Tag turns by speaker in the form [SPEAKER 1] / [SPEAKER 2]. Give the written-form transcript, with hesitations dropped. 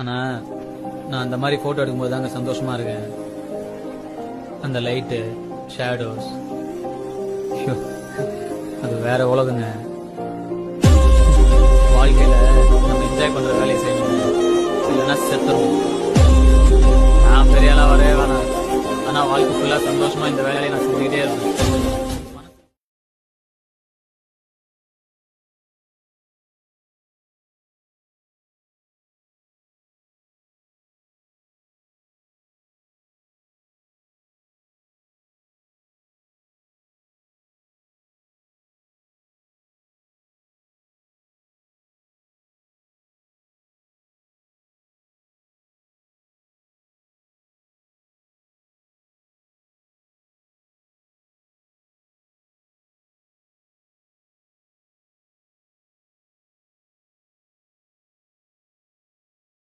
[SPEAKER 1] ஆனா நான் அந்த மாதிரி போட்டோ எடுக்கும்போது தாங்க சந்தோஷமா இருக்கேன். அந்த லைட்டு ஷேடோஸ் அது வேற உலகங்க. வாழ்க்கையில நம்ம என்ஜாய் பண்ற வேலையை செய்யணும், இல்லைன்னா செத்துரும். நான் பெரிய ஆளா வரவே வேணாம், ஆனா வாழ்க்கை ஃபுல்லா சந்தோஷமா இந்த வேலையை நான் செஞ்சுக்கிட்டே இருப்பேன்.